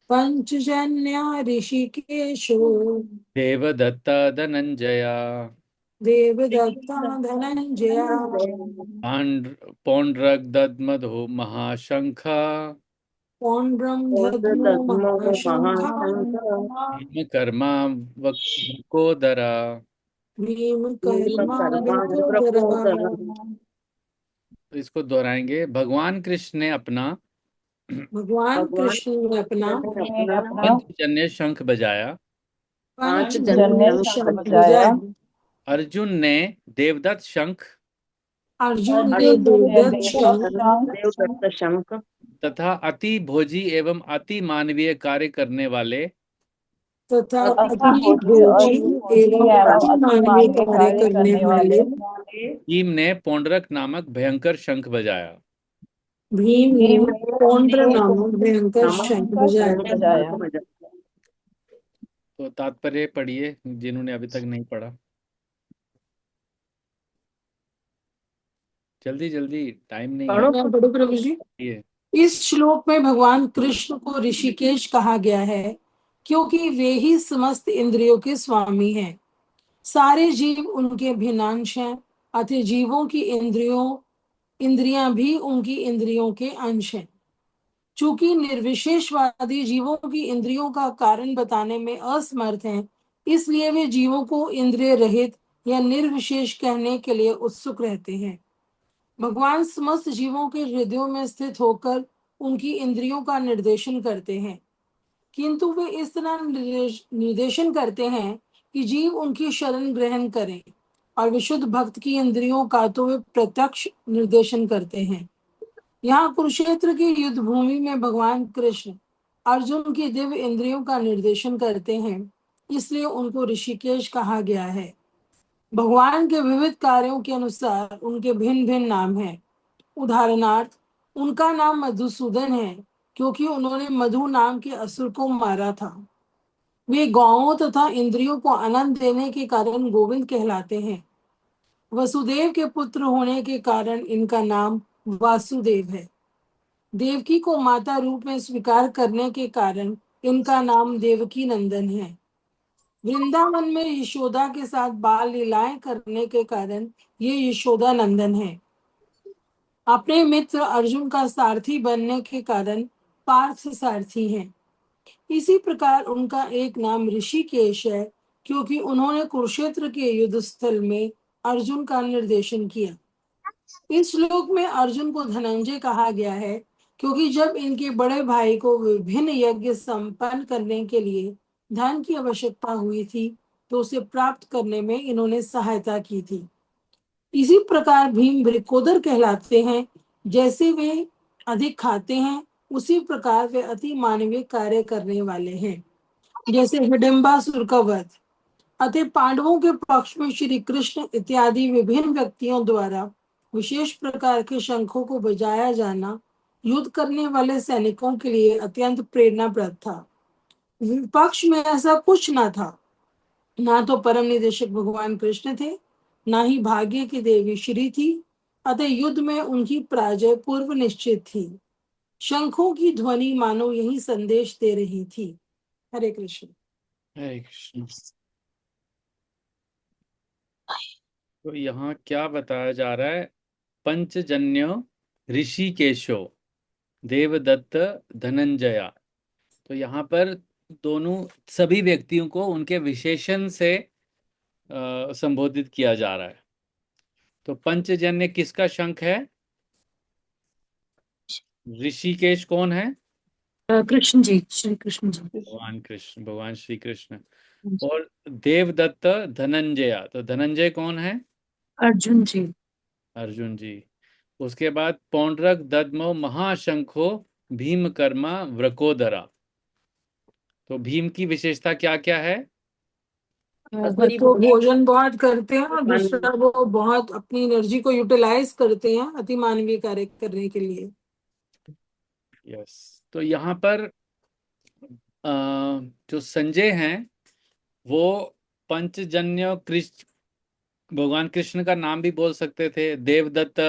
पंचजन्य ऋषिकेशो देवदत्त धनंजया देवदत्ता धनंजया पौंड्रक दद्मधो महाशंख पौंड्रम दद्मो दद्मो महाशंखा महाशंकर भीमकर्मा वृकोदरा। भीम कर्मा विश्वकर्मा वृकोदरा। वृकोदर। तो इसको दोहराएंगे। भगवान कृष्ण ने अपना भगवान भगवान कृष्ण ने अपना ने अपना पंचजन्य शंख बजाया। पांच पंचजन्य जन्य शंख शंख बजाया। बजाया। अर्जुन ने देवदत्त शंख अर्जुन ने अर्जुन ने देवदत्त शंख देवदत्त शंख तथा अति भोजी एवं अति मानवीय कार्य करने वाले तथा अति अति भोजी और भोजी भोजी एवं एवं अति अति मानवीय मानवीय कार्य कार्य करने करने वाले वाले भीम ने पौंड्रक नामक भयंकर शंख बजाया। भीम ने भीम पौंड्र ने नामक भयंकर नमक शंख शंख बजाया। बजाया। तो तात्पर्य पढ़िए जिन्होंने अभी तक नहीं पढ़ा, जल्दी जल्दी, टाइम नहीं है। पढ़ो। मैं पढ़ू प्रभु जी। ये इस श्लोक में भगवान कृष्ण को ऋषिकेश कहा गया है क्योंकि वे ही समस्त इंद्रियों के स्वामी हैं। सारे जीव उनके भिन्नांश हैं, अतः जीवों की इंद्रियां भी उनकी इंद्रियों के अंश हैं। चूंकि निर्विशेषवादी जीवों की इंद्रियों का कारण बताने में असमर्थ हैं, इसलिए वे जीवों को इंद्रिय रहित या निर्विशेष कहने के लिए उत्सुक रहते हैं। भगवान समस्त जीवों के हृदयों में स्थित होकर उनकी इंद्रियों का निर्देशन करते हैं, किंतु वे इस तरह निर्देशन करते हैं कि जीव उनकी शरण ग्रहण करें, और विशुद्ध भक्त की इंद्रियों का तो वे प्रत्यक्ष निर्देशन करते हैं। यहाँ कुरुक्षेत्र की युद्ध भूमि में भगवान कृष्ण अर्जुन की दिव्य इंद्रियों का निर्देशन करते हैं, इसलिए उनको ऋषिकेश कहा गया है। भगवान के विविध कार्यों के अनुसार उनके भिन्न भिन्न नाम हैं। उदाहरणार्थ, उनका नाम मधुसूदन है क्योंकि उन्होंने मधु नाम के असुर को मारा था। वे गौओं तथा इंद्रियों को आनंद देने के कारण गोविंद कहलाते हैं। वसुदेव के पुत्र होने के कारण इनका नाम वासुदेव है। देवकी को माता रूप में स्वीकार करने के कारण इनका नाम देवकी नंदन है। वृंदावन में यशोदा के साथ बाल लीलाएं करने के कारण ये यशोदा नंदन है। अपने मित्र अर्जुन का सारथी बनने के कारण पार्थ सारथी हैं। इसी प्रकार उनका एक नाम ऋषिकेश है क्योंकि उन्होंने कुरुक्षेत्र के युद्ध स्थल में अर्जुन का निर्देशन किया। इस श्लोक में अर्जुन को धनंजय कहा गया है क्योंकि जब इनके बड़े भाई को विभिन्न यज्ञ संपन्न करने के लिए धन की आवश्यकता हुई थी, तो उसे प्राप्त करने में इन्होंने सहायता की थी। इसी प्रकार भीम वृकोदर कहलाते हैं। जैसे वे अधिक खाते हैं, उसी प्रकार वे अति मानवीय कार्य करने वाले हैं, जैसे हिडिंबासुर का वध। अतः पांडवों के पक्ष में श्री कृष्ण इत्यादि विभिन्न व्यक्तियों द्वारा विशेष प्रकार के शंखों को बजाया जाना युद्ध करने वाले सैनिकों के लिए अत्यंत प्रेरणाप्रद था। विपक्ष में ऐसा कुछ ना था। ना तो परम निदेशक भगवान कृष्ण थे, ना ही भाग्य की देवी श्री थी। अतः युद्ध में उनकी पराजय पूर्व निश्चित थी। शंखों की ध्वनि मानो यही संदेश दे रही थी। हरे कृष्ण। हरे कृष्ण। तो यहाँ क्या बताया जा रहा है? पंचजन्य ऋषिकेशो देवदत्त धनंजया। तो यहाँ पर दोनों सभी व्यक्तियों को उनके विशेषण से संबोधित किया जा रहा है। तो पंचजन्य किसका शंख है? ऋषिकेश कौन है? कृष्ण जी, श्री कृष्ण जी। भगवान कृष्ण, भगवान श्री कृष्ण। और देवदत्त धनंजया, तो धनंजय कौन है? अर्जुन जी। अर्जुन जी। उसके बाद पौंड्रक दद्मो महाशंखो भीमकर्मा वृकोदरा। तो भीम की विशेषता क्या क्या है? एक तो भोजन बहुत करते हैं, और दूसरा वो बहुत अपनी एनर्जी को यूटिलाइज करते हैं अति मानवीय कार्य करने के लिए। यस। तो यहाँ पर जो संजय हैं वो पंचजन्य कृष्ण, भगवान कृष्ण का नाम भी बोल सकते थे। देवदत्त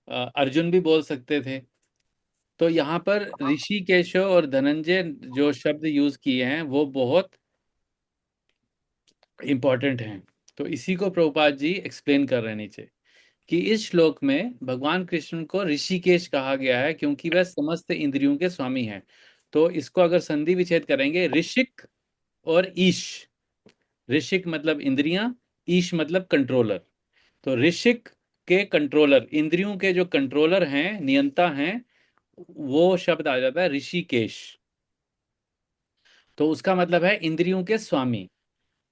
अर्जुन भी बोल सकते थे। तो यहाँ पर ऋषिकेशो और धनंजय जो शब्द यूज किए हैं वो बहुत इंपॉर्टेंट हैं। तो इसी को प्रभुपाद जी एक्सप्लेन कर रहे हैं नीचे, कि इस श्लोक में भगवान कृष्ण को ऋषिकेश कहा गया है क्योंकि वह समस्त इंद्रियों के स्वामी हैं। तो इसको अगर संधि विच्छेद करेंगे, ऋषिक और ईश। ऋषिक मतलब इंद्रियां, ईश मतलब कंट्रोलर। तो ऋषिक के कंट्रोलर, इंद्रियों के जो कंट्रोलर हैं, नियंता हैं, वो शब्द आ जाता है ऋषिकेश। तो उसका मतलब है इंद्रियों के स्वामी।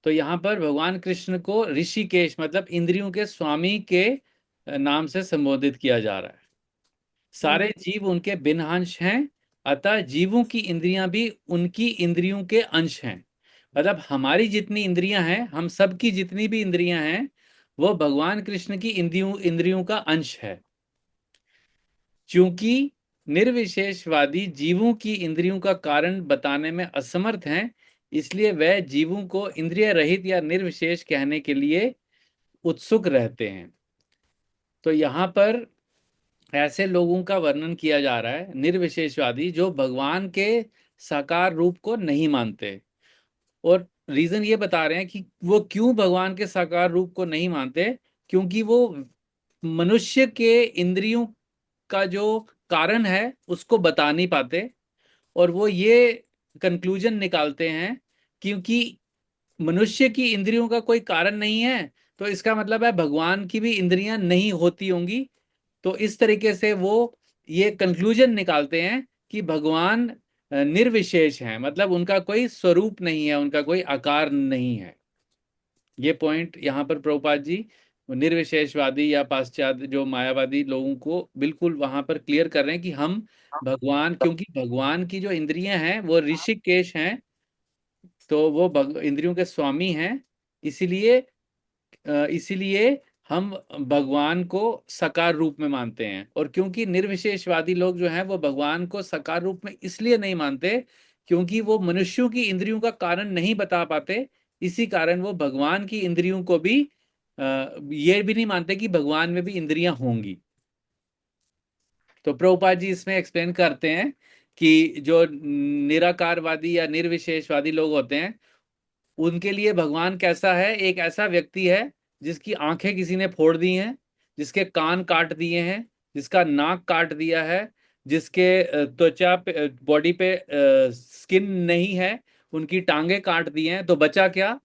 तो यहाँ पर भगवान कृष्ण को ऋषिकेश मतलब इंद्रियों के स्वामी के नाम से संबोधित किया जा रहा है। सारे जीव उनके भिन्न अंश हैं, अतः जीवों की इंद्रियां भी उनकी इंद्रियों के अंश हैं। मतलब हमारी जितनी इंद्रियां हैं, हम सब की जितनी भी इंद्रियां हैं, वो भगवान कृष्ण की इंद्रियों इंद्रियों का अंश है। क्योंकि निर्विशेषवादी जीवों की इंद्रियों का कारण बताने में असमर्थ हैं, इसलिए वह जीवों को इंद्रिय रहित या निर्विशेष कहने के लिए उत्सुक रहते हैं। तो यहाँ पर ऐसे लोगों का वर्णन किया जा रहा है, निर्विशेषवादी, जो भगवान के साकार रूप को नहीं मानते। और रीजन ये बता रहे हैं कि वो क्यों भगवान के साकार रूप को नहीं मानते, क्योंकि वो मनुष्य के इंद्रियों का जो कारण है उसको बता नहीं पाते। और वो ये कंक्लूजन निकालते हैं, क्योंकि मनुष्य की इंद्रियों का कोई कारण नहीं है, तो इसका मतलब है भगवान की भी इंद्रियां नहीं होती होंगी। तो इस तरीके से वो ये कंक्लूजन निकालते हैं कि भगवान निर्विशेष हैं, मतलब उनका कोई स्वरूप नहीं है, उनका कोई आकार नहीं है। ये पॉइंट यहाँ पर प्रभुपाद जी निर्विशेषवादी या पाश्चात्य जो मायावादी लोगों को बिल्कुल वहां पर क्लियर कर रहे हैं कि हम भगवान, क्योंकि भगवान की जो इंद्रियां हैं वो ऋषिकेश हैं, तो वो इंद्रियों के स्वामी हैं। इसीलिए इसीलिए हम भगवान को साकार रूप में मानते हैं। और क्योंकि निर्विशेषवादी लोग जो हैं वो भगवान को साकार रूप में इसलिए नहीं मानते क्योंकि वो मनुष्यों की इंद्रियों का कारण नहीं बता पाते, इसी कारण वो भगवान की इंद्रियों को भी ये भी नहीं मानते कि भगवान में भी इंद्रियां होंगी। तो प्रभुपाद जी इसमें एक्सप्लेन करते हैं कि जो निराकारवादी या निर्विशेषवादी लोग होते हैं, उनके लिए भगवान कैसा है, एक ऐसा व्यक्ति है जिसकी आंखें किसी ने फोड़ दी हैं, जिसके कान काट दिए हैं, जिसका नाक काट दिया है, जिसके त्वचा पे, बॉडी पे स्किन नहीं है, उनकी टांगे काट दी हैं, तो बचा क्या?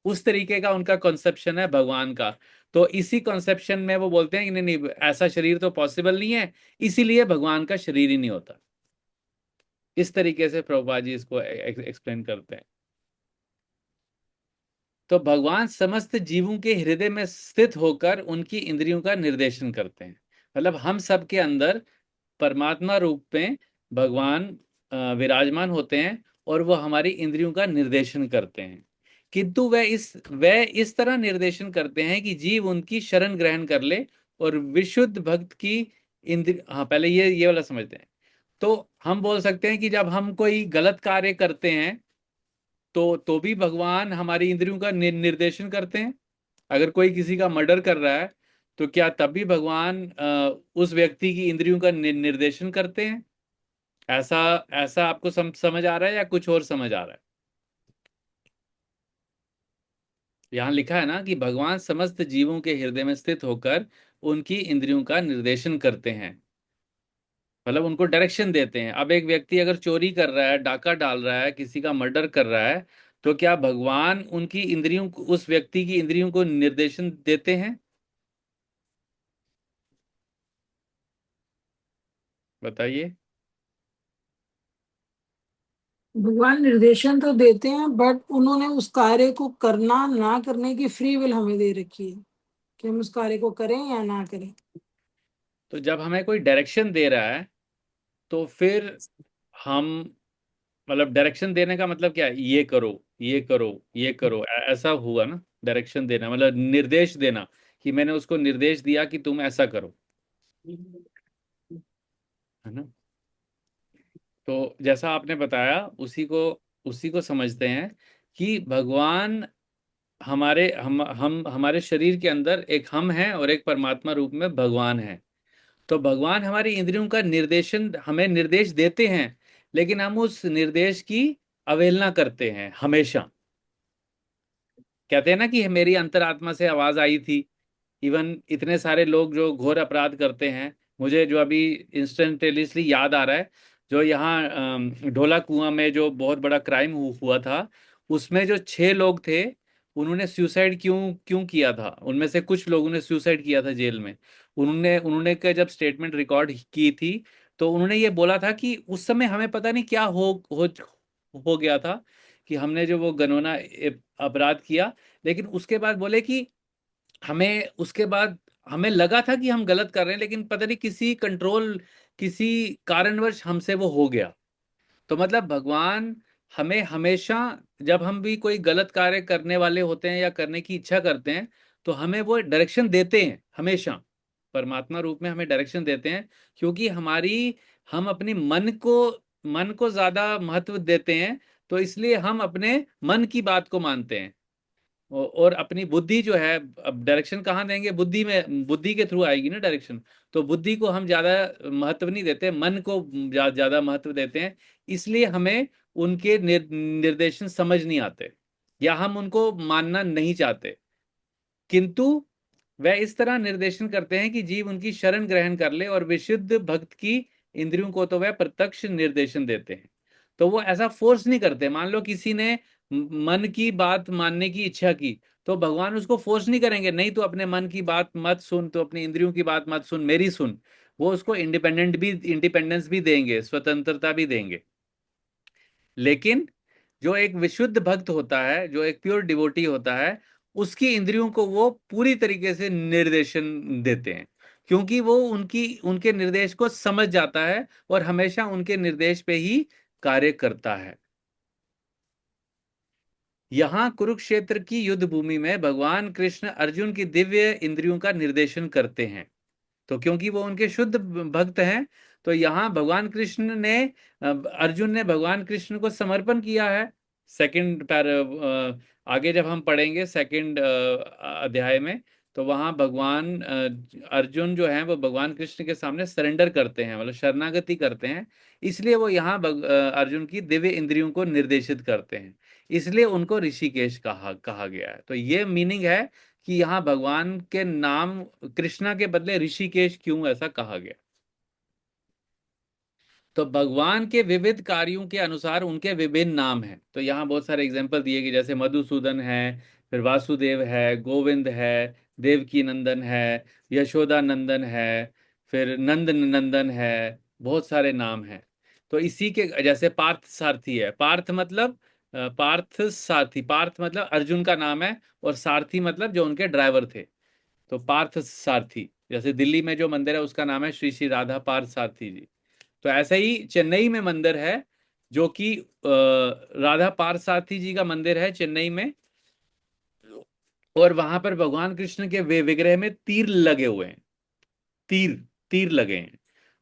उस तरीके का उनका कॉन्सेप्शन है भगवान का। तो इसी कॉन्सेप्शन में वो बोलते हैं कि नहीं नहीं, ऐसा शरीर तो पॉसिबल नहीं है, इसीलिए भगवान का शरीर ही नहीं होता। इस तरीके से प्रभुपाद जी इसको एक्सप्लेन करते हैं। तो भगवान समस्त जीवों के हृदय में स्थित होकर उनकी इंद्रियों का निर्देशन करते हैं। मतलब हम सब के अंदर परमात्मा रूप में भगवान विराजमान होते हैं और वो हमारी इंद्रियों का निर्देशन करते हैं। किंतु वह इस तरह निर्देशन करते हैं कि जीव उनकी शरण ग्रहण कर ले और विशुद्ध भक्त की इंद्र हाँ, पहले ये वाला समझते हैं। तो हम बोल सकते हैं कि जब हम कोई गलत कार्य करते हैं तो भी भगवान हमारी इंद्रियों का निर्देशन करते हैं। अगर कोई किसी का मर्डर कर रहा है तो क्या तब भी भगवान उस व्यक्ति की इंद्रियों का निर्देशन करते हैं? ऐसा ऐसा आपको समझ आ रहा है या कुछ और समझ आ रहा है? यहाँ लिखा है ना कि भगवान समस्त जीवों के हृदय में स्थित होकर उनकी इंद्रियों का निर्देशन करते हैं, मतलब उनको डायरेक्शन देते हैं। अब एक व्यक्ति अगर चोरी कर रहा है, डाका डाल रहा है, किसी का मर्डर कर रहा है, तो क्या भगवान उनकी इंद्रियों को, उस व्यक्ति की इंद्रियों को निर्देशन देते हैं? बताइए। भगवान निर्देशन तो देते हैं, बट उन्होंने उस कार्य को करना ना करने की फ्री विल हमें दे रखी है कि हम उस कार्य को करें या ना करें। तो जब हमें कोई डायरेक्शन दे रहा है तो फिर हम, मतलब डायरेक्शन देने का मतलब क्या है? ये करो, ये करो, ये करो, ऐसा हुआ ना। डायरेक्शन देना मतलब निर्देश देना, कि मैंने उसको निर्देश दिया कि तुम ऐसा करो, है ना। तो जैसा आपने बताया उसी को समझते हैं कि भगवान हम हमारे शरीर के अंदर एक हम हैं और एक परमात्मा रूप में भगवान है। तो भगवान हमारी इंद्रियों का निर्देशन, हमें निर्देश देते हैं, लेकिन हम उस निर्देश की अवहेलना करते हैं हमेशा। कहते हैं ना कि मेरी अंतरात्मा से आवाज आई थी। इवन इतने सारे लोग जो घोर अपराध करते हैं, मुझे जो अभी इंस्टेंटेनियसली याद आ रहा है, जो यहाँ ढोला कुआं में जो बहुत बड़ा क्राइम हुआ था, उसमें जो 6 लोग थे, उन्होंने सुसाइड क्यों क्यों किया था? उनमें से कुछ लोगों ने सुसाइड किया था जेल में। उन्होंने उन्होंने का जब स्टेटमेंट रिकॉर्ड की थी, तो उन्होंने ये बोला था कि उस समय हमें पता नहीं क्या हो गया था कि हमने जो वो घिनौना अपराध किया, लेकिन उसके बाद बोले कि हमें उसके बाद हमें लगा था कि हम गलत कर रहे हैं, लेकिन पता नहीं किसी कारणवश हमसे वो हो गया। तो मतलब भगवान हमें हमेशा, जब हम भी कोई गलत कार्य करने वाले होते हैं या करने की इच्छा करते हैं, तो हमें वो डायरेक्शन देते हैं हमेशा। परमात्मा रूप में हमें डायरेक्शन देते हैं, क्योंकि हम अपनी मन को ज्यादा महत्व देते हैं। तो इसलिए हम अपने मन की बात को मानते हैं, और अपनी बुद्धि जो है, अब डायरेक्शन कहाँ देंगे? बुद्धि के थ्रू आएगी ना डायरेक्शन। तो बुद्धि को हम ज्यादा महत्व नहीं देते, मन को ज्यादा महत्व देते हैं। इसलिए हमें उनके निर्देशन समझ नहीं आते, या हम उनको मानना नहीं चाहते। किंतु वह इस तरह निर्देशन करते हैं कि जीव उनकी शरण ग्रहण कर ले, और विशुद्ध भक्त की इंद्रियों को तो वह प्रत्यक्ष निर्देशन देते हैं। तो वो ऐसा फोर्स नहीं करते। मान लो किसी ने मन की बात मानने की इच्छा की, तो भगवान उसको फोर्स नहीं करेंगे, नहीं तो अपने मन की बात मत सुन, तो अपनी इंद्रियों की बात मत सुन, मेरी सुन। वो उसको इंडिपेंडेंस भी देंगे, स्वतंत्रता भी देंगे। लेकिन जो एक विशुद्ध भक्त होता है, जो एक प्योर डिवोटी होता है, उसकी इंद्रियों को वो पूरी तरीके से निर्देशन देते हैं, क्योंकि वो उनकी उनके निर्देश को समझ जाता है और हमेशा उनके निर्देश पे ही कार्य करता है। यहां कुरुक्षेत्र की युद्ध भूमि में भगवान कृष्ण अर्जुन की दिव्य इंद्रियों का निर्देशन करते हैं। तो क्योंकि वो उनके शुद्ध भक्त हैं, तो यहाँ भगवान कृष्ण ने अर्जुन ने भगवान कृष्ण को समर्पण किया है। सेकंड पैर आगे जब हम पढ़ेंगे सेकंड अध्याय में, तो वहाँ भगवान अर्जुन जो है वो भगवान कृष्ण के सामने सरेंडर करते हैं, मतलब शरणागति करते हैं। इसलिए वो यहाँ अर्जुन की दिव्य इंद्रियों को निर्देशित करते हैं। इसलिए उनको ऋषिकेश कहा गया है। तो ये मीनिंग है कि यहाँ भगवान के नाम कृष्णा के बदले ऋषिकेश क्यों ऐसा कहा गया। तो भगवान के विविध कार्यों के अनुसार उनके विभिन्न नाम हैं। तो यहाँ बहुत सारे एग्जाम्पल दिए कि जैसे मधुसूदन है, फिर वासुदेव है, गोविंद है, देवकी नंदन है, यशोदा नंदन है, फिर नंद नंदन है। बहुत सारे नाम हैं। तो इसी के जैसे पार्थ सारथी है। पार्थ मतलब अर्जुन का नाम है, और सारथी मतलब जो उनके ड्राइवर थे। तो पार्थ सारथी, जैसे दिल्ली में जो मंदिर है उसका नाम है श्री श्री राधा पार्थ सारथी जी। तो ऐसे ही चेन्नई में मंदिर है, जो कि राधा पार्थसारथी जी का मंदिर है चेन्नई में। और वहां पर भगवान कृष्ण के वे विग्रह में तीर लगे हुए हैं। तीर तीर लगे हैं।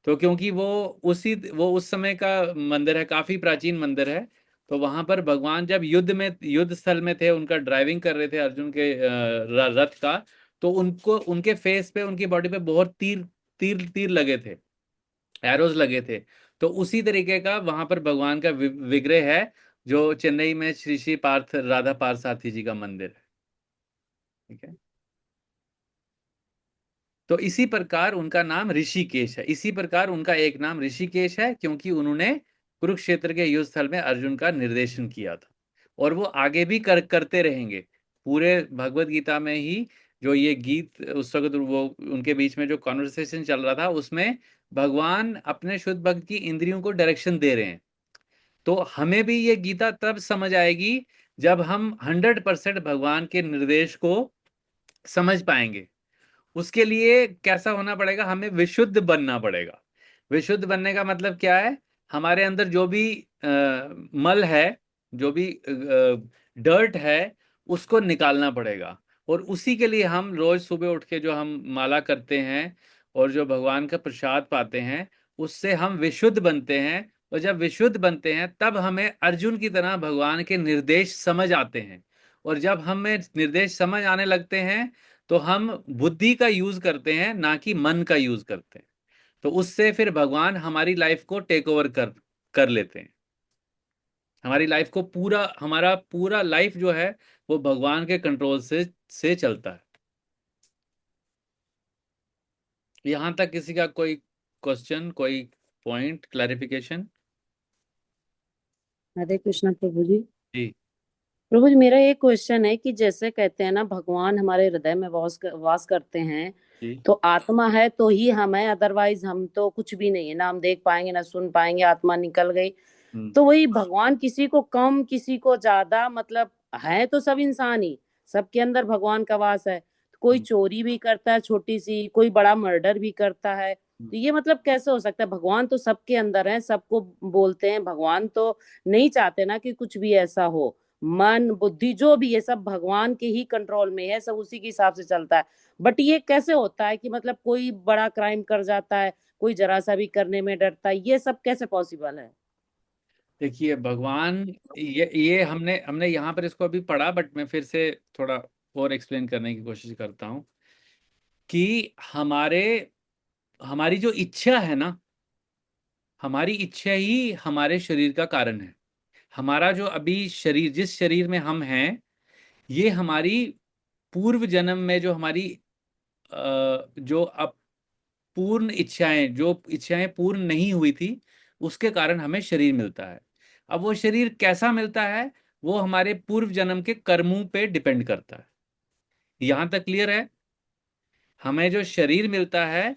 तो क्योंकि वो उस समय का मंदिर है, काफी प्राचीन मंदिर है। तो वहां पर भगवान जब युद्ध स्थल में थे, उनका ड्राइविंग कर रहे थे अर्जुन के रथ का, तो उनको उनके फेस पे, उनकी बॉडी पे बहुत तीर तीर तीर लगे थे, एरोज लगे थे। तो उसी तरीके का वहां पर भगवान का विग्रह है, जो चेन्नई में श्री श्री पार्थ राधा पार्थसारथी जी का मंदिर है। ठीक है। तो इसी प्रकार उनका नाम ऋषिकेश है। इसी प्रकार उनका एक नाम ऋषिकेश है, क्योंकि उन्होंने कुरुक्षेत्र के युद्ध स्थल में अर्जुन का निर्देशन किया था। और वो आगे भी करते रहेंगे। पूरे भगवत गीता में ही जो ये गीत उस वक्त वो उनके बीच में जो कॉन्वर्सेशन चल रहा था, उसमें भगवान अपने शुद्ध भक्त की इंद्रियों को डायरेक्शन दे रहे हैं। तो हमें भी ये गीता तब समझ आएगी जब हम 100% भगवान के निर्देश को समझ पाएंगे। उसके लिए कैसा होना पड़ेगा? हमें विशुद्ध बनना पड़ेगा। विशुद्ध बनने का मतलब क्या है? हमारे अंदर जो भी मल है, जो भी डर्ट है, उसको निकालना पड़ेगा। और उसी के लिए हम रोज सुबह उठ के जो हम माला करते हैं और जो भगवान का प्रसाद पाते हैं, उससे हम विशुद्ध बनते हैं। और जब विशुद्ध बनते हैं, तब हमें अर्जुन की तरह भगवान के निर्देश समझ आते हैं। और जब हमें निर्देश समझ आने लगते हैं, तो हम बुद्धि का यूज करते हैं, ना कि मन का यूज करते हैं। तो उससे फिर भगवान हमारी लाइफ को टेक ओवर कर कर लेते हैं। हमारी लाइफ को पूरा, हमारा पूरा लाइफ जो है वो भगवान के कंट्रोल से चलता है। यहां तक किसी का कोई क्वेश्चन, कोई पॉइंट, क्लैरिफिकेशन? हरे कृष्णा प्रभु जी। जी प्रभु जी, मेरा एक क्वेश्चन है कि जैसे कहते हैं ना, भगवान हमारे हृदय में वास करते हैं, जी। तो आत्मा है तो ही हम है, अदरवाइज हम तो कुछ भी नहीं है, ना हम देख पाएंगे ना सुन पाएंगे, आत्मा निकल गई। हम्म। तो वही भगवान किसी को कम किसी को ज्यादा, मतलब है तो सब इंसान ही, सबके अंदर भगवान का वास है। कोई हम्म। चोरी भी करता है छोटी सी, कोई बड़ा मर्डर भी करता है। हम्म। तो ये मतलब कैसे हो सकता है? भगवान तो सबके अंदर है, सबको बोलते हैं, भगवान तो नहीं चाहते ना कि कुछ भी ऐसा हो। मन बुद्धि जो भी है सब भगवान के ही कंट्रोल में है, सब उसी के हिसाब से चलता है। बट ये कैसे होता है कि मतलब कोई बड़ा क्राइम कर जाता है, कोई जरा सा भी करने में डरता है, ये सब कैसे पॉसिबल है? देखिए भगवान, ये हमने हमने यहाँ पर इसको अभी पढ़ा, बट मैं फिर से थोड़ा और एक्सप्लेन करने की कोशिश करता हूँ कि हमारी जो इच्छा है ना, हमारी इच्छा ही हमारे शरीर का कारण है। हमारा जो अभी शरीर, जिस शरीर में हम हैं, ये हमारी पूर्व जन्म में जो हमारी जो अब पूर्ण इच्छाएं, जो इच्छाएं पूर्ण नहीं हुई थी, उसके कारण हमें शरीर मिलता है। अब वो शरीर कैसा मिलता है, वो हमारे पूर्व जन्म के कर्मों पे डिपेंड करता है। यहां तक क्लियर है? हमें जो शरीर मिलता है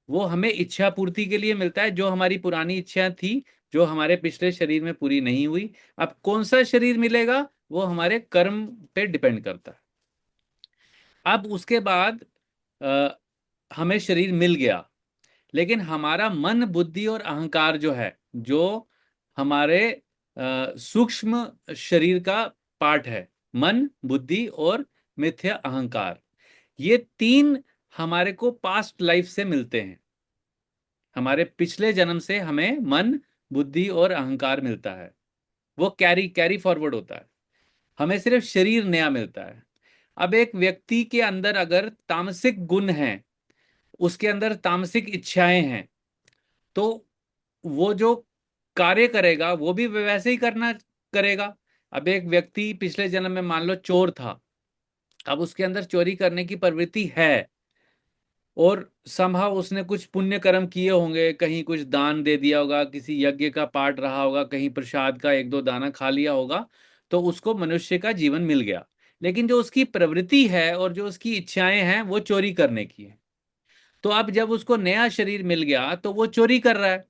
वो हमें इच्छा पूर्ति के लिए मिलता है, जो हमारी पुरानी इच्छा थी, जो हमारे पिछले शरीर में पूरी नहीं हुई। अब कौन सा शरीर मिलेगा, वो हमारे कर्म पे डिपेंड करता है। अब उसके बाद अ, हमें शरीर मिल गया, लेकिन हमारा मन बुद्धि और अहंकार जो है, जो हमारे सूक्ष्म शरीर का पार्ट है, मन बुद्धि और मिथ्या अहंकार, ये तीन हमारे को पास्ट लाइफ से मिलते हैं। हमारे पिछले जन्म से हमें मन बुद्धि और अहंकार मिलता है, वो कैरी कैरी फॉरवर्ड होता है। हमें सिर्फ शरीर नया मिलता है। अब एक व्यक्ति के अंदर अगर तामसिक गुण है, उसके अंदर तामसिक इच्छाएं हैं, तो वो जो कार्य करेगा वो भी वैसे ही करना करेगा। अब एक व्यक्ति पिछले जन्म में मान लो चोर था, अब उसके अंदर चोरी करने की प्रवृत्ति है, और संभव उसने कुछ पुण्य कर्म किए होंगे, कहीं कुछ दान दे दिया होगा, किसी यज्ञ का पार्ट रहा होगा, कहीं प्रसाद का एक दो दाना खा लिया होगा, तो उसको मनुष्य का जीवन मिल गया। लेकिन जो उसकी प्रवृत्ति है और जो उसकी इच्छाएं हैं वो चोरी करने की है। तो अब जब उसको नया शरीर मिल गया तो वो चोरी कर रहा है।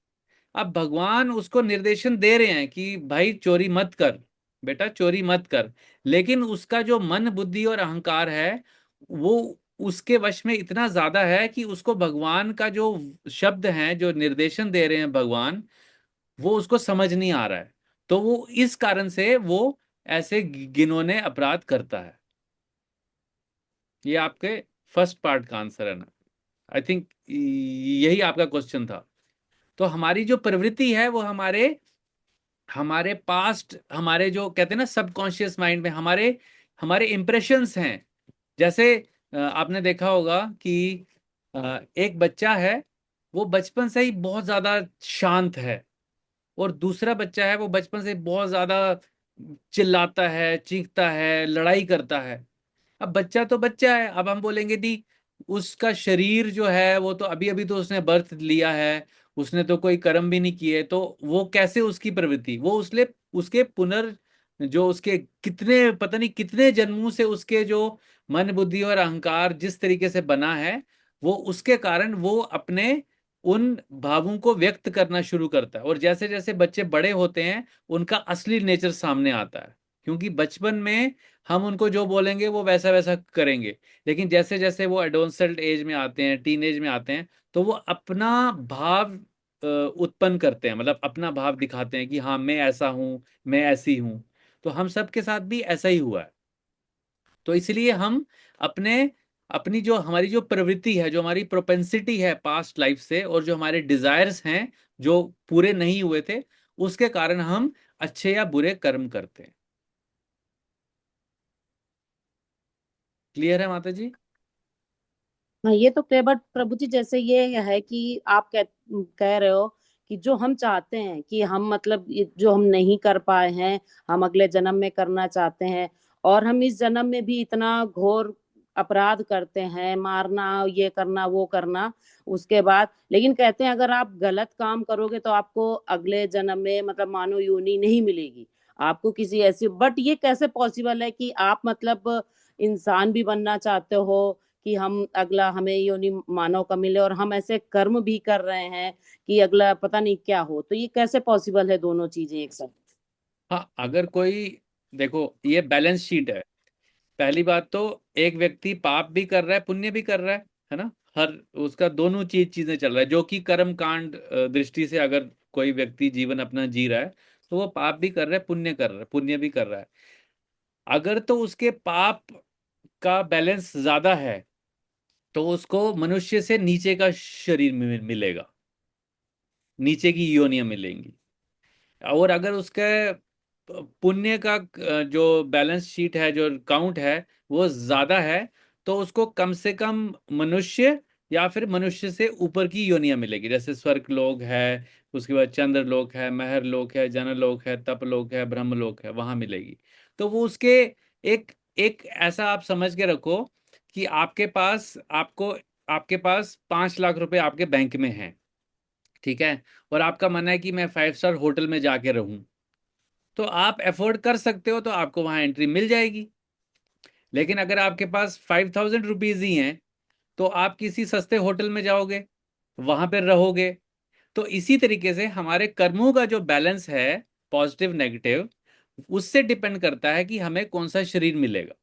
अब भगवान उसको निर्देशन दे रहे हैं कि भाई चोरी मत कर, बेटा चोरी मत कर। लेकिन उसका जो मन बुद्धि और अहंकार है, वो उसके वश में इतना ज्यादा है कि उसको भगवान का जो शब्द है, जो निर्देशन दे रहे हैं भगवान, वो उसको समझ नहीं आ रहा है। तो वो इस कारण से वो ऐसे घिनौने अपराध करता है। ये आपके फर्स्ट पार्ट का आंसर है ना? आई थिंक यही आपका क्वेश्चन था। तो हमारी जो प्रवृत्ति है वो हमारे हमारे पास्ट, हमारे जो कहते हैं ना सबकॉन्शियस माइंड में हमारे हमारे इम्प्रेशंस हैं। जैसे आपने देखा होगा कि एक बच्चा है, वो बचपन से ही बहुत ज्यादा शांत है, और दूसरा बच्चा है वो बचपन से बहुत ज्यादा चिल्लाता है, चीखता है, लड़ाई करता है। अब बच्चा तो बच्चा है, अब हम बोलेंगे दी उसका शरीर जो है वो तो अभी अभी तो उसने बर्थ लिया है, उसने तो कोई कर्म भी नहीं किए, तो वो कैसे उसकी प्रवृत्ति, वो उसले उसके पुनर् जो उसके कितने पता नहीं कितने जन्मों से उसके जो मन बुद्धि और अहंकार जिस तरीके से बना है, वो उसके कारण वो अपने उन भावों को व्यक्त करना शुरू करता है। और जैसे जैसे बच्चे बड़े होते हैं उनका असली नेचर सामने आता है, क्योंकि बचपन में हम उनको जो बोलेंगे वो वैसा वैसा करेंगे। लेकिन जैसे जैसे वो एडोलसेंट एज में आते हैं, टीन एज में आते हैं, तो वो अपना भाव उत्पन्न करते हैं, मतलब अपना भाव दिखाते हैं कि हाँ मैं ऐसा हूं, मैं ऐसी हूं। तो हम सब के साथ भी ऐसा ही हुआ है। तो इसलिए हम अपने अपनी जो हमारी जो प्रवृत्ति है, जो हमारी प्रोपेंसिटी है पास्ट लाइफ से, और जो हमारे डिजायर्स हैं जो पूरे नहीं हुए थे, उसके कारण हम अच्छे या बुरे कर्म करते हैं। क्लियर है माता जी? हाँ, ये तो क्लियर, बट प्रभु जी जैसे ये है कि आप कह रहे हो कि जो हम चाहते हैं कि हम मतलब जो हम नहीं कर पाए हैं, हम अगले जन्म में करना चाहते हैं, और हम इस जन्म में भी इतना घोर अपराध करते हैं, मारना, ये करना, वो करना, उसके बाद लेकिन कहते हैं अगर आप गलत काम करोगे तो आपको अगले जन्म में मतलब मानव योनि नहीं मिलेगी, आपको किसी ऐसी, बट ये कैसे पॉसिबल है कि आप मतलब इंसान भी बनना चाहते हो कि हम अगला हमें योनि मानव का मिले, और हम ऐसे कर्म भी कर रहे हैं कि अगला पता नहीं क्या हो, तो ये कैसे पॉसिबल है दोनों चीजें एक साथ? हाँ, अगर कोई, देखो ये बैलेंस शीट है। पहली बात तो एक व्यक्ति पाप भी कर रहा है, पुण्य भी कर रहा है ना। हर उसका दोनों चीजें चल रहा है, जो कि कर्म कांड दृष्टि से अगर कोई व्यक्ति जीवन अपना जी रहा है तो वो पाप भी कर रहा है, पुण्य कर रहा है, पुण्य भी कर रहा है। अगर तो उसके पाप का बैलेंस ज्यादा है तो उसको मनुष्य से नीचे का शरीर मिलेगा, नीचे की योनियां मिलेंगी। और अगर उसके पुण्य का जो बैलेंस शीट है, जो काउंट है, वो ज्यादा है, तो उसको कम से कम मनुष्य या फिर मनुष्य से ऊपर की योनियां मिलेगी, जैसे स्वर्ग लोक है, उसके बाद चंद्र लोक है, महर लोक है, जनलोक है, तप लोक है, ब्रह्म लोक है, वहां मिलेगी। तो वो उसके एक एक ऐसा आप समझ के रखो कि आपके पास 5 लाख रुपए आपके बैंक में है, ठीक है, और आपका मन है कि मैं 5 स्टार होटल में जाके रहूं, तो आप अफोर्ड कर सकते हो, तो आपको वहां एंट्री मिल जाएगी। लेकिन अगर आपके पास 5,000 रुपीज ही हैं तो आप किसी सस्ते होटल में जाओगे, वहां पर रहोगे। तो इसी तरीके से हमारे कर्मों का जो बैलेंस है, पॉजिटिव नेगेटिव, उससे डिपेंड करता है कि हमें कौन सा शरीर मिलेगा।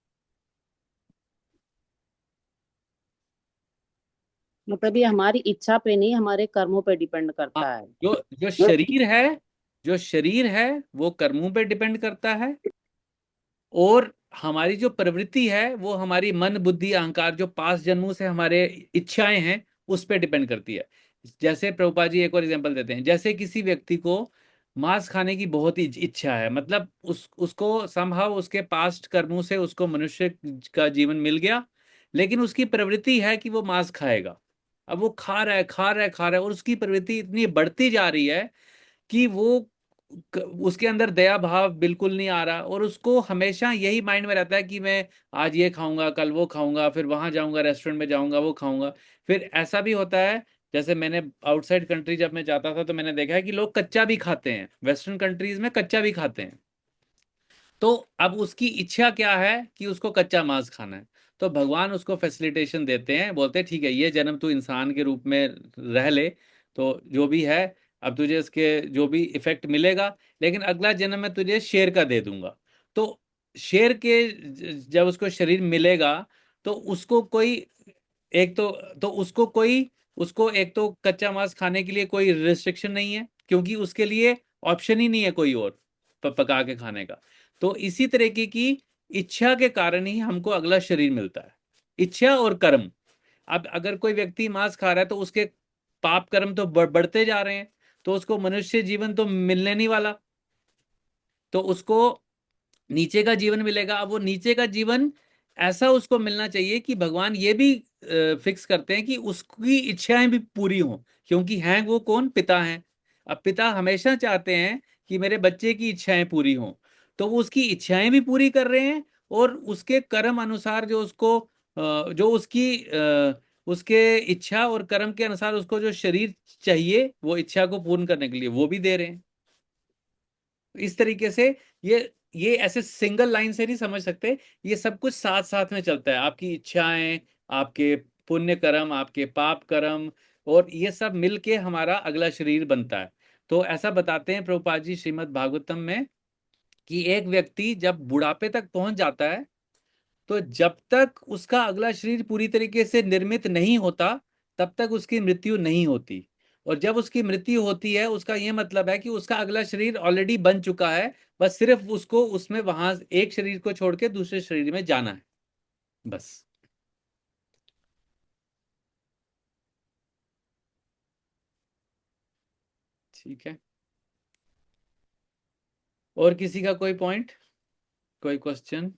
मतलब ये हमारी इच्छा पे नहीं, हमारे कर्मों पे डिपेंड हाँ, करता है। जो जो शरीर है, जो शरीर है वो कर्मों पे डिपेंड करता है, और हमारी जो प्रवृत्ति है वो हमारी मन बुद्धि अहंकार, जो 5 जन्मों से हमारे इच्छाएं हैं, उस पर डिपेंड करती है। जैसे प्रभुपाद जी एक और एग्जांपल देते हैं, जैसे किसी व्यक्ति को मांस खाने की बहुत ही इच्छा है, मतलब उसको संभव उसके पास्ट कर्मों से उसको मनुष्य का जीवन मिल गया, लेकिन उसकी प्रवृत्ति है कि वो मांस खाएगा। अब वो खा रहा है, खा रहा है, खा रहा है, और उसकी प्रवृत्ति इतनी बढ़ती जा रही है कि वो उसके अंदर दया भाव बिल्कुल नहीं आ रहा, और उसको हमेशा यही माइंड में रहता है कि मैं आज ये खाऊंगा, कल वो खाऊंगा, फिर वहां जाऊंगा, रेस्टोरेंट में जाऊंगा, वो खाऊंगा। फिर ऐसा भी होता है, जैसे मैंने आउटसाइड कंट्री जब मैं जाता था तो मैंने देखा है कि लोग कच्चा भी खाते हैं, वेस्टर्न कंट्रीज में कच्चा भी खाते हैं। तो अब उसकी इच्छा क्या है कि उसको कच्चा मांस खाना है, तो भगवान उसको फैसिलिटेशन देते हैं, बोलते हैं ठीक है, ये जन्म तू इंसान के रूप में रह ले, तो जो भी है अब तुझे इसके जो भी इफेक्ट मिलेगा, लेकिन अगला जन्म में तुझे शेर का दे दूंगा। तो शेर के जब उसको शरीर मिलेगा तो उसको कोई एक तो उसको एक तो कच्चा मांस खाने के लिए कोई रिस्ट्रिक्शन नहीं है, क्योंकि उसके लिए ऑप्शन ही नहीं है कोई और पका के खाने का। तो इसी तरीके की इच्छा के कारण ही हमको अगला शरीर मिलता है, इच्छा और कर्म। अब अगर कोई व्यक्ति मांस खा रहा है तो उसके पाप कर्म तो बढ़ते जा रहे हैं, तो उसको मनुष्य जीवन तो मिलने नहीं वाला, तो उसको नीचे का जीवन मिलेगा। अब वो नीचे का जीवन ऐसा उसको मिलना चाहिए कि भगवान ये भी फिक्स करते हैं कि उसकी इच्छाएं भी पूरी हों, क्योंकि हैं वो कौन, पिता हैं। अब पिता हमेशा चाहते हैं कि मेरे बच्चे की इच्छाएं पूरी हों, तो वो उसकी इच्छाएं भी पूरी कर रहे हैं, और उसके कर्म अनुसार जो उसको जो उसके इच्छा और कर्म के अनुसार उसको जो शरीर चाहिए वो इच्छा को पूर्ण करने के लिए वो भी दे रहे हैं। इस तरीके से ये ये ऐसे सिंगल लाइन से नहीं समझ सकते, ये सब कुछ साथ साथ में चलता है, आपकी इच्छाएं, आपके पुण्य कर्म, आपके पाप कर्म, और ये सब मिलके हमारा अगला शरीर बनता है। तो ऐसा बताते हैं प्रभुपाद जी श्रीमद् भागवतम में कि एक व्यक्ति जब बुढ़ापे तक पहुंच जाता है, तो जब तक उसका अगला शरीर पूरी तरीके से निर्मित नहीं होता तब तक उसकी मृत्यु नहीं होती, और जब उसकी मृत्यु होती है उसका यह मतलब है कि उसका अगला शरीर ऑलरेडी बन चुका है, बस सिर्फ उसको उसमें वहां एक शरीर को छोड़ के दूसरे शरीर में जाना है, बस। ठीक है, और किसी का कोई पॉइंट, कोई क्वेश्चन?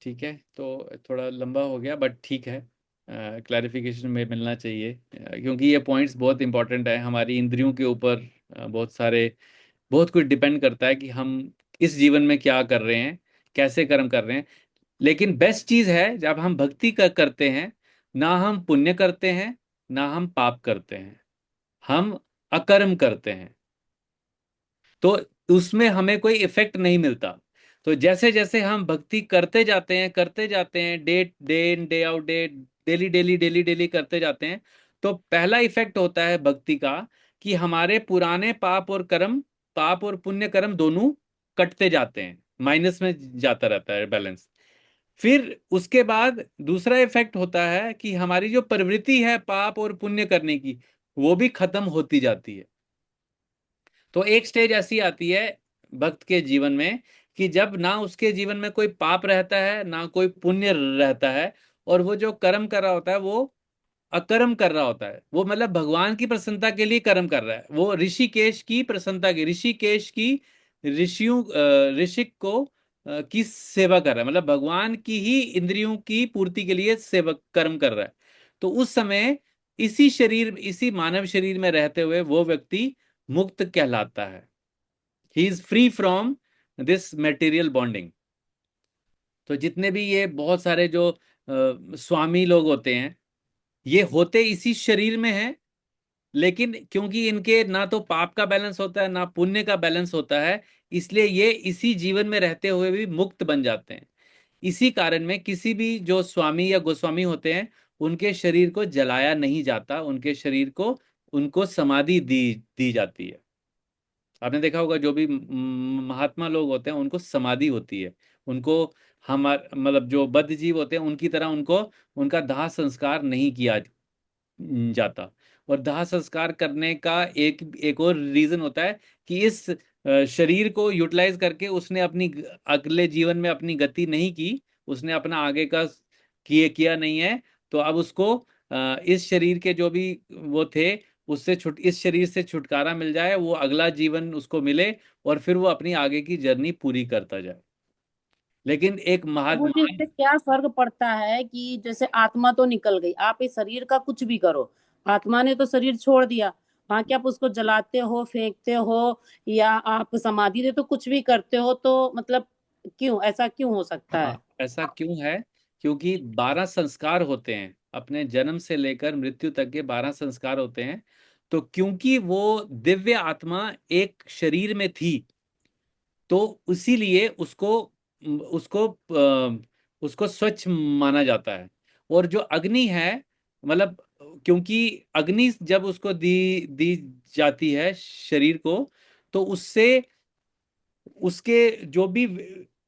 ठीक है, तो थोड़ा लंबा हो गया बट ठीक है, क्लैरिफिकेशन में मिलना चाहिए, क्योंकि ये पॉइंट्स बहुत इंपॉर्टेंट है हमारी इंद्रियों के ऊपर। बहुत कुछ डिपेंड करता है कि हम इस जीवन में क्या कर रहे हैं, कैसे कर्म कर रहे हैं। लेकिन बेस्ट चीज है जब हम भक्ति करते हैं, ना हम पुण्य करते हैं ना हम पाप करते हैं, हम अकर्म करते हैं, तो उसमें हमें कोई इफेक्ट नहीं मिलता। तो जैसे जैसे हम भक्ति करते जाते हैं, day in day out, daily daily daily daily करते जाते हैं, तो पहला इफेक्ट होता है भक्ति का कि हमारे पुराने पाप और पुण्य कर्म दोनों कटते जाते हैं, माइनस में जाता रहता है बैलेंस। फिर उसके बाद दूसरा इफेक्ट होता है कि हमारी जो प्रवृत्ति है पाप और पुण्य करने की, वो भी खत्म होती जाती है। तो एक स्टेज ऐसी आती है भक्त के जीवन में कि जब ना उसके जीवन में कोई पाप रहता है ना कोई पुण्य रहता है, और वो जो कर्म कर रहा होता है वो अकर्म कर रहा होता है। वो मतलब भगवान की प्रसन्नता के लिए कर्म कर रहा है, वो ऋषिकेश की प्रसन्नता की, ऋषिकेश की ऋषिक को की सेवा कर रहा है, मतलब भगवान की ही इंद्रियों की पूर्ति के लिए सेवा कर्म कर रहा है। तो उस समय इसी मानव शरीर में रहते हुए वो व्यक्ति मुक्त कहलाता है। He is free from this material bonding. तो जितने भी ये बहुत सारे जो स्वामी लोग होते हैं, ये होते इसी शरीर में हैं, लेकिन क्योंकि इनके ना तो पाप का बैलेंस होता है ना पुण्य का बैलेंस होता है, इसलिए ये इसी जीवन में रहते हुए भी मुक्त बन जाते हैं। इसी कारण में किसी भी जो स्वामी या गोस्वामी होते हैं, उनके शरीर को जलाया नहीं जाता, उनके शरीर को उनको समाधि दी दी जाती है। आपने देखा होगा जो भी महात्मा लोग होते हैं उनको समाधि होती है, उनको मतलब जो बद्ध जीव होते हैं उनकी तरह उनको उनका दाह संस्कार नहीं किया जाता। और दाह संस्कार करने का एक एक और रीजन होता है कि इस शरीर को यूटिलाइज करके उसने अपनी अगले जीवन में अपनी गति नहीं की, उसने अपना आगे का किया नहीं है। तो अब उसको इस शरीर के जो भी वो थे उससे इस शरीर से छुटकारा मिल जाए, वो अगला जीवन उसको मिले और फिर वो अपनी आगे की जर्नी पूरी करता जाए। लेकिन एक वो महात्मा, इससे क्या फर्क पड़ता है कि जैसे आत्मा तो निकल गई, आप इस शरीर का कुछ भी करो, आत्मा ने तो शरीर छोड़ दिया, बाकी आप उसको जलाते हो, फेंकते हो, या आप समाधि दे तो कुछ भी करते हो, तो मतलब क्यों, ऐसा क्यों हो सकता हाँ है? ऐसा क्यों है? क्योंकि 12 संस्कार होते हैं, अपने जन्म से लेकर मृत्यु तक के 12 संस्कार होते हैं। तो क्योंकि वो दिव्य आत्मा एक शरीर में थी, तो इसीलिए उसको उसको उसको स्वच्छ माना जाता है। और जो अग्नि है, मतलब क्योंकि अग्नि जब उसको दी दी जाती है शरीर को, तो उससे उसके जो भी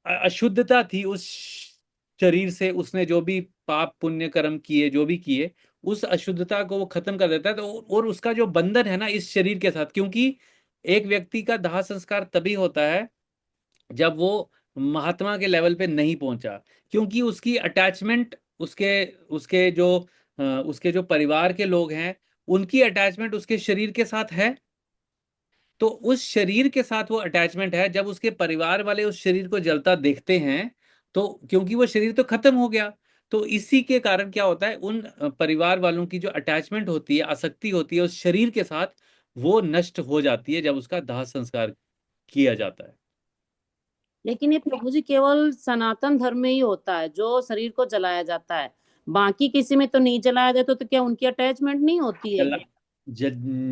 अशुद्धता थी उस शरीर से, उसने जो भी पाप पुण्य कर्म किए जो भी किए, उस अशुद्धता को वो खत्म कर देता है। तो और उसका जो बंधन है ना इस शरीर के साथ, क्योंकि एक व्यक्ति का दाह संस्कार तभी होता है जब वो महात्मा के लेवल पे नहीं पहुंचा, क्योंकि उसकी अटैचमेंट उसके उसके जो उसके जो परिवार के लोग हैं उनकी अटैचमेंट उसके शरीर के साथ है। तो उस शरीर के साथ वो अटैचमेंट है, जब उसके परिवार वाले उस शरीर को जलता देखते हैं, तो क्योंकि वो शरीर तो खत्म हो गया, तो इसी के कारण क्या होता है, उन परिवार वालों की जो अटैचमेंट होती है, आसक्ति होती है उस शरीर के साथ, वो नष्ट हो जाती है जब उसका दाह संस्कार किया जाता है। लेकिन ये प्रभु जी केवल सनातन धर्म में ही होता है जो शरीर को जलाया जाता है, बाकी किसी में तो नहीं जलाया जाता, तो क्या उनकी अटैचमेंट नहीं होती है? जला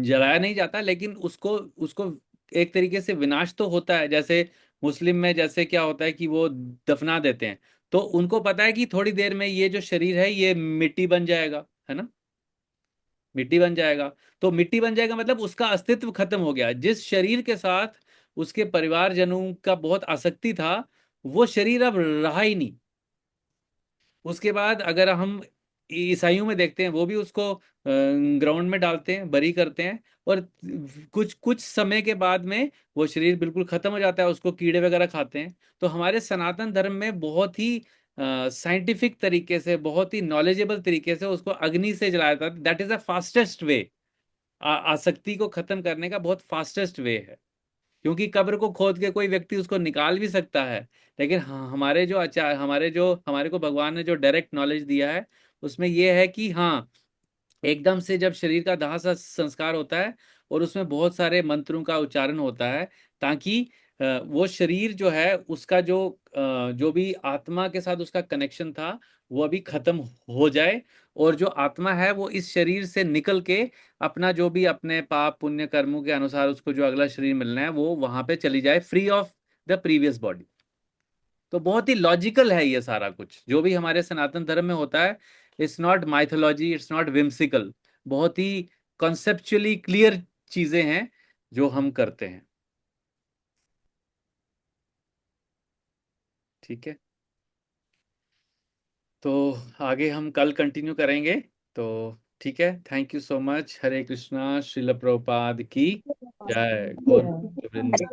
जलाया नहीं जाता, लेकिन उसको उसको एक तरीके से विनाश तो होता है। जैसे मुस्लिम में जैसे क्या होता है कि वो दफना देते हैं, तो उनको पता है कि थोड़ी देर में ये जो शरीर है ये मिट्टी बन जाएगा, है ना, मिट्टी बन जाएगा। तो मिट्टी बन जाएगा मतलब उसका अस्तित्व खत्म हो गया। जिस शरीर के साथ उसके परिवारजनों का बहुत आसक्ति था, वो शरीर अब रहा ही नहीं। उसके बाद अगर हम ईसाइयों में देखते हैं, वो भी उसको ग्राउंड में डालते हैं, बरी करते हैं, और कुछ कुछ समय के बाद में वो शरीर बिल्कुल खत्म हो जाता है, उसको कीड़े वगैरह खाते हैं। तो हमारे सनातन धर्म में बहुत ही साइंटिफिक तरीके से, बहुत ही नॉलेजेबल तरीके से उसको अग्नि से जलाया जाता है। That is the fastest way, आसक्ति को खत्म करने का बहुत फास्टेस्ट वे है, क्योंकि कब्र को खोद के कोई व्यक्ति उसको निकाल भी सकता है, लेकिन हाँ, हमारे को भगवान ने जो डायरेक्ट नॉलेज दिया है उसमें ये है कि हाँ, एकदम से जब शरीर का दाह संस्कार होता है और उसमें बहुत सारे मंत्रों का उच्चारण होता है, ताकि वो शरीर जो है उसका जो भी आत्मा के साथ उसका कनेक्शन था वो अभी खत्म हो जाए, और जो आत्मा है वो इस शरीर से निकल के अपना जो भी अपने पाप पुण्य कर्मों के अनुसार उसको जो अगला शरीर मिलना है वो वहां पे चली जाए, free of the previous body. तो बहुत ही लॉजिकल है ये सारा कुछ जो भी हमारे सनातन धर्म में होता है। It's not mythology, it's not whimsical, बहुत ही कॉन्सेप्चुअली क्लियर चीजें हैं जो हम करते हैं। ठीक है, तो आगे हम कल कंटिन्यू करेंगे। तो ठीक है, थैंक यू सो मच। हरे कृष्णा, श्रील प्रभुपाद की जय। गौर वृंद।